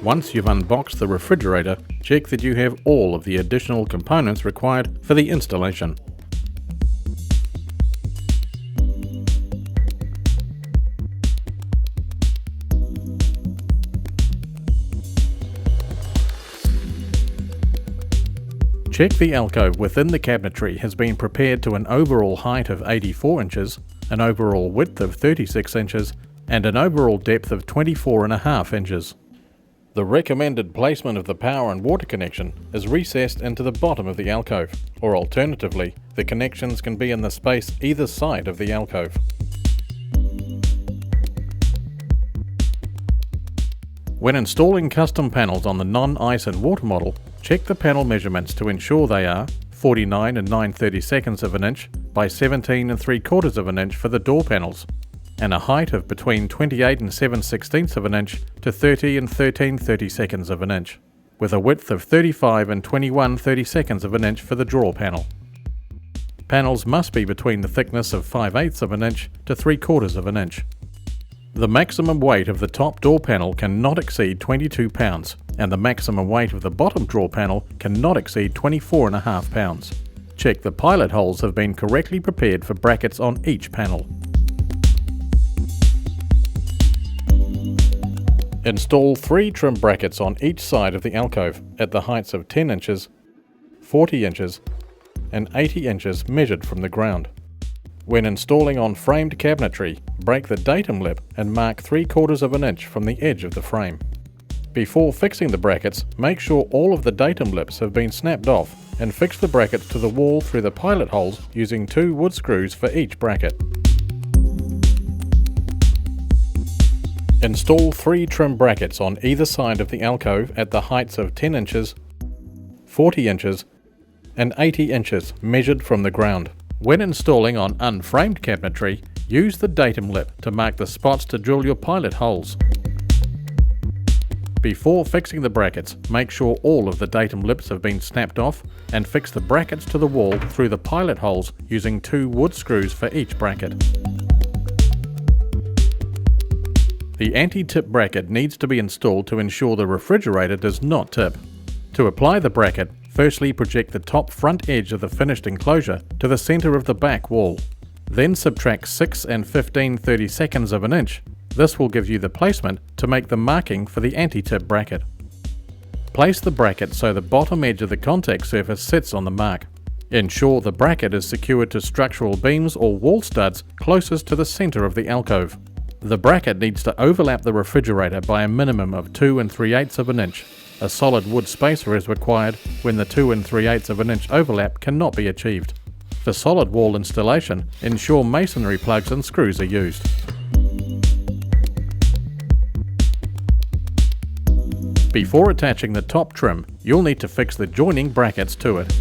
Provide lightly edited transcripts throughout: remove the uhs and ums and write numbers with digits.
Once you've unboxed the refrigerator, check that you have all of the additional components required for the installation. Check the alcove within the cabinetry has been prepared to an overall height of 84 inches, an overall width of 36 inches, and an overall depth of 24.5 inches. The recommended placement of the power and water connection is recessed into the bottom of the alcove, or alternatively, the connections can be in the space either side of the alcove. When installing custom panels on the non-ice and water model, check the panel measurements to ensure they are 49 and 9/32 of an inch by 17 and 3/4 of an inch for the door panels, and a height of between 28 and 7/16 of an inch to 30 and 13/32 of an inch, with a width of 35 and 21/32 of an inch for the drawer panel. Panels must be between the thickness of 5/8 of an inch to 3/4 of an inch. The maximum weight of the top door panel cannot exceed 22 pounds, and the maximum weight of the bottom drawer panel cannot exceed 24.5 pounds. Check the pilot holes have been correctly prepared for brackets on each panel. Install 3 trim brackets on each side of the alcove at the heights of 10 inches, 40 inches, and 80 inches measured from the ground. When installing on framed cabinetry, break the datum lip and mark 3/4 of an inch from the edge of the frame. Before fixing the brackets, make sure all of the datum lips have been snapped off and fix the brackets to the wall through the pilot holes using 2 wood screws for each bracket. Install 3 trim brackets on either side of the alcove at the heights of 10 inches, 40 inches, and 80 inches measured from the ground. When installing on unframed cabinetry, use the datum lip to mark the spots to drill your pilot holes. Before fixing the brackets, make sure all of the datum lips have been snapped off and fix the brackets to the wall through the pilot holes using 2 wood screws for each bracket. The anti-tip bracket needs to be installed to ensure the refrigerator does not tip. To apply the bracket, firstly project the top front edge of the finished enclosure to the center of the back wall. Then subtract 6 and 15/32 of an inch. This will give you the placement to make the marking for the anti-tip bracket. Place the bracket so the bottom edge of the contact surface sits on the mark. Ensure the bracket is secured to structural beams or wall studs closest to the center of the alcove. The bracket needs to overlap the refrigerator by a minimum of 2 3/8 of an inch. A solid wood spacer is required when the 2 3/8 of an inch overlap cannot be achieved. For solid wall installation, ensure masonry plugs and screws are used. Before attaching the top trim, you'll need to fix the joining brackets to it.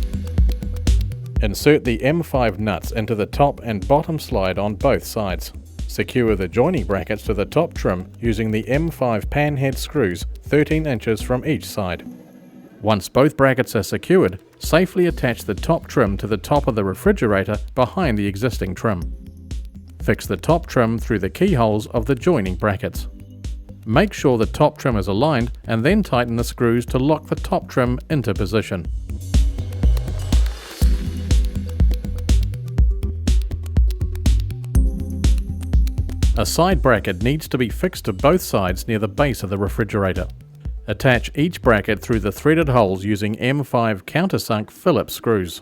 Insert the M5 nuts into the top and bottom slide on both sides. Secure the joining brackets to the top trim using the M5 panhead screws 13 inches from each side. Once both brackets are secured, safely attach the top trim to the top of the refrigerator behind the existing trim. Fix the top trim through the keyholes of the joining brackets. Make sure the top trim is aligned and then tighten the screws to lock the top trim into position. A side bracket needs to be fixed to both sides near the base of the refrigerator. Attach each bracket through the threaded holes using M5 countersunk Phillips screws.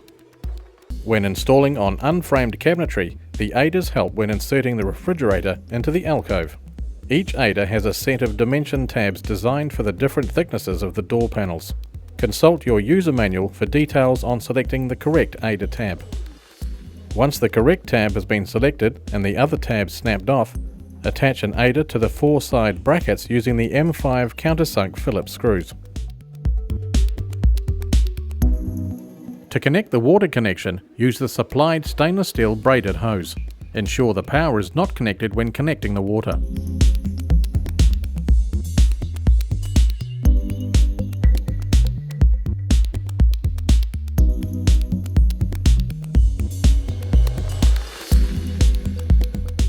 When installing on unframed cabinetry, the aiders help when inserting the refrigerator into the alcove. Each aider has a set of dimension tabs designed for the different thicknesses of the door panels. Consult your user manual for details on selecting the correct aider tab. Once the correct tab has been selected and the other tabs snapped off, attach an aider to the 4 side brackets using the M5 countersunk Phillips screws. To connect the water connection, use the supplied stainless steel braided hose. Ensure the power is not connected when connecting the water.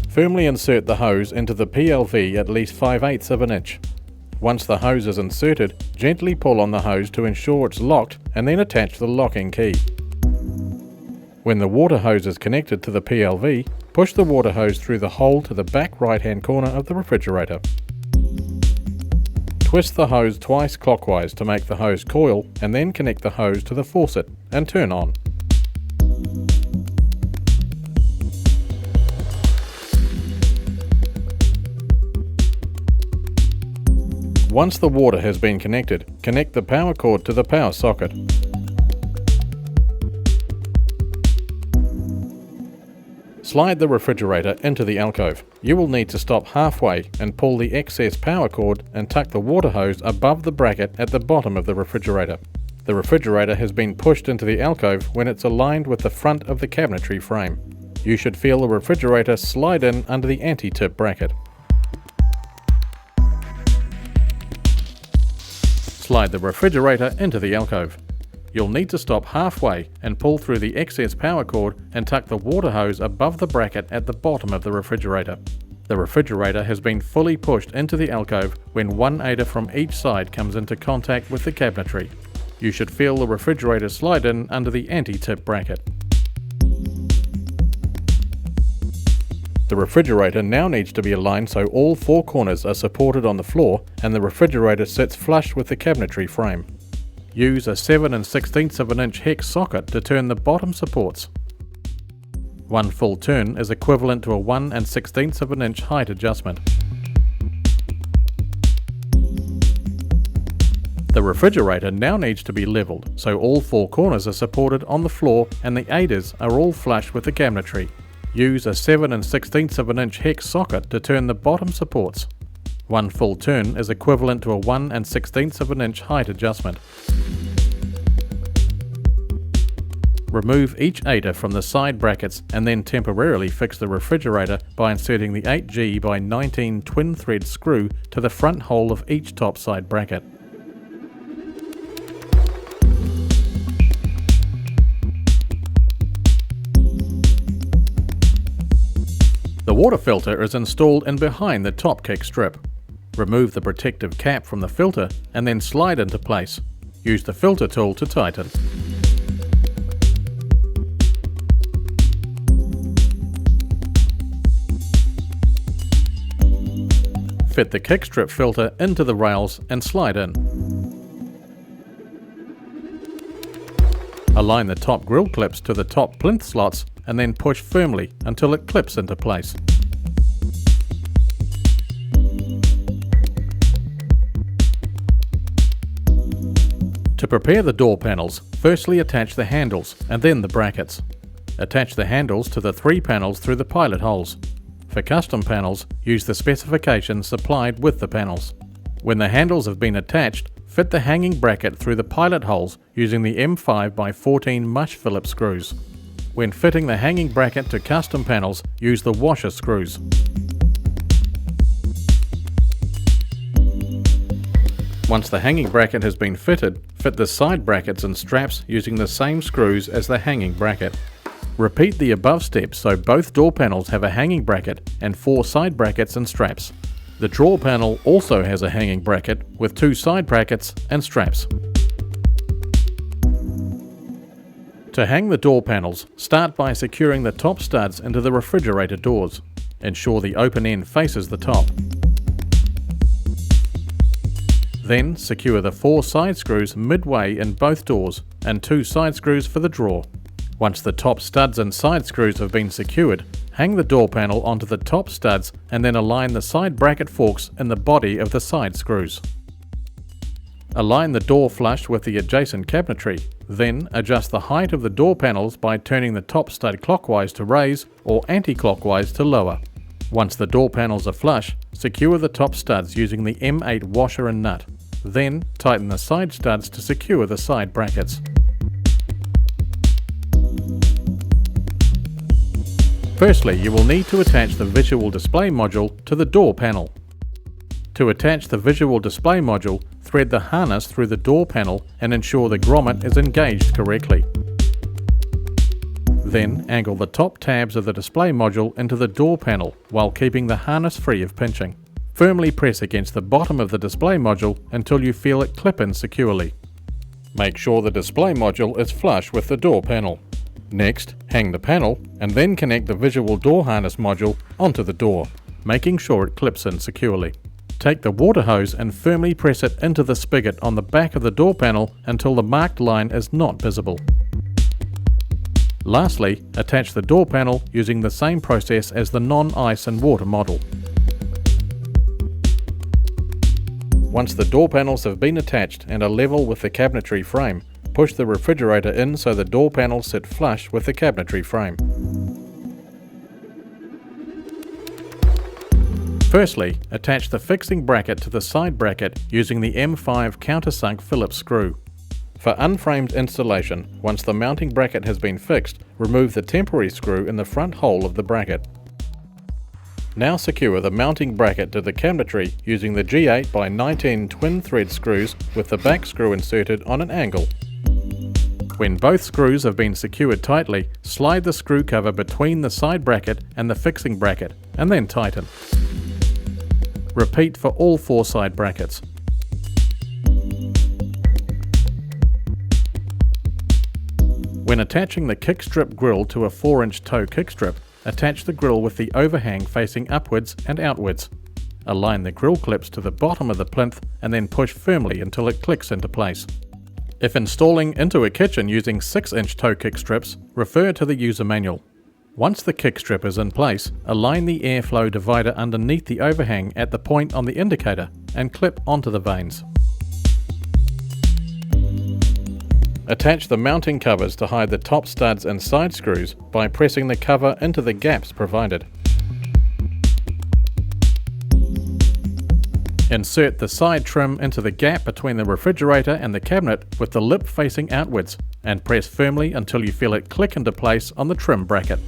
Firmly insert the hose into the PLV at least 5/8 of an inch. Once the hose is inserted, gently pull on the hose to ensure it's locked and then attach the locking key. When the water hose is connected to the PLV, push the water hose through the hole to the back right-hand corner of the refrigerator. Twist the hose twice clockwise to make the hose coil and then connect the hose to the faucet and turn on. Once the water has been connected, connect the power cord to the power socket. Slide the refrigerator into the alcove. You will need to stop halfway and pull the excess power cord and tuck the water hose above the bracket at the bottom of the refrigerator. The refrigerator has been pushed into the alcove when it's aligned with the front of the cabinetry frame. You should feel the refrigerator slide in under the anti-tip bracket. Slide the refrigerator into the alcove. You'll need to stop halfway and pull through the excess power cord and tuck the water hose above the bracket at the bottom of the refrigerator. The refrigerator has been fully pushed into the alcove when 1/8 from each side comes into contact with the cabinetry. You should feel the refrigerator slide in under the anti-tip bracket. The refrigerator now needs to be aligned so all 4 corners are supported on the floor and the refrigerator sits flush with the cabinetry frame. Use a 7 16ths of an inch hex socket to turn the bottom supports. One full turn is equivalent to a 1 16ths of an inch height adjustment. The refrigerator now needs to be leveled so all 4 corners are supported on the floor and the aiders are all flush with the cabinetry. Use a 7 16ths of an inch hex socket to turn the bottom supports. One full turn is equivalent to a 1 16ths of an inch height adjustment. Remove each aider from the side brackets and then temporarily fix the refrigerator by inserting the 8G by 19 twin thread screw to the front hole of each top side bracket. The water filter is installed in behind the top kick strip. Remove the protective cap from the filter and then slide into place. Use the filter tool to tighten. Fit the kick strip filter into the rails and slide in. Align the top grill clips to the top plinth slots and then push firmly until it clips into place. To prepare the door panels, firstly attach the handles and then the brackets. Attach the handles to the 3 panels through the pilot holes. For custom panels, use the specifications supplied with the panels. When the handles have been attached, fit the hanging bracket through the pilot holes using the M5x14 mush Phillips screws. When fitting the hanging bracket to custom panels, use the washer screws. Once the hanging bracket has been fitted, fit the side brackets and straps using the same screws as the hanging bracket. Repeat the above steps so both door panels have a hanging bracket and 4 side brackets and straps. The drawer panel also has a hanging bracket with 2 side brackets and straps. To hang the door panels, start by securing the top studs into the refrigerator doors. Ensure the open end faces the top. Then secure the 4 side screws midway in both doors and 2 side screws for the drawer. Once the top studs and side screws have been secured, hang the door panel onto the top studs and then align the side bracket forks in the body of the side screws. Align the door flush with the adjacent cabinetry, then adjust the height of the door panels by turning the top stud clockwise to raise or anti-clockwise to lower. Once the door panels are flush, secure the top studs using the M8 washer and nut. Then tighten the side studs to secure the side brackets. Firstly, you will need to attach the visual display module to the door panel. To attach the visual display module, thread the harness through the door panel and ensure the grommet is engaged correctly. Then angle the top tabs of the display module into the door panel while keeping the harness free of pinching. Firmly press against the bottom of the display module until you feel it clip in securely. Make sure the display module is flush with the door panel. Next, hang the panel and then connect the visual door harness module onto the door, making sure it clips in securely. Take the water hose and firmly press it into the spigot on the back of the door panel until the marked line is not visible. Lastly, attach the door panel using the same process as the non-ice and water model. Once the door panels have been attached and are level with the cabinetry frame, push the refrigerator in so the door panels sit flush with the cabinetry frame. Firstly, attach the fixing bracket to the side bracket using the M5 countersunk Phillips screw. For unframed installation, once the mounting bracket has been fixed, remove the temporary screw in the front hole of the bracket. Now secure the mounting bracket to the cabinetry using the G8 by 19 twin thread screws with the back screw inserted on an angle. When both screws have been secured tightly, slide the screw cover between the side bracket and the fixing bracket and then tighten. Repeat for all 4 side brackets. When attaching the kick strip grill to a 4-inch toe kick strip, attach the grill with the overhang facing upwards and outwards. Align the grill clips to the bottom of the plinth and then push firmly until it clicks into place. If installing into a kitchen using 6-inch toe kick strips, refer to the user manual. Once the kick strip is in place, align the airflow divider underneath the overhang at the point on the indicator and clip onto the vanes. Attach the mounting covers to hide the top studs and side screws by pressing the cover into the gaps provided. Insert the side trim into the gap between the refrigerator and the cabinet with the lip facing outwards and press firmly until you feel it click into place on the trim bracket.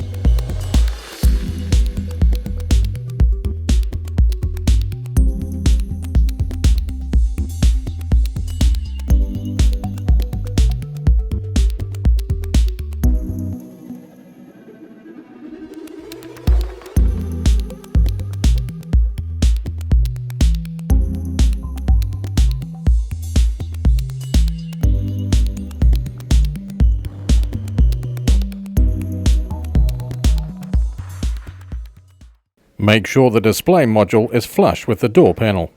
Make sure the display module is flush with the door panel.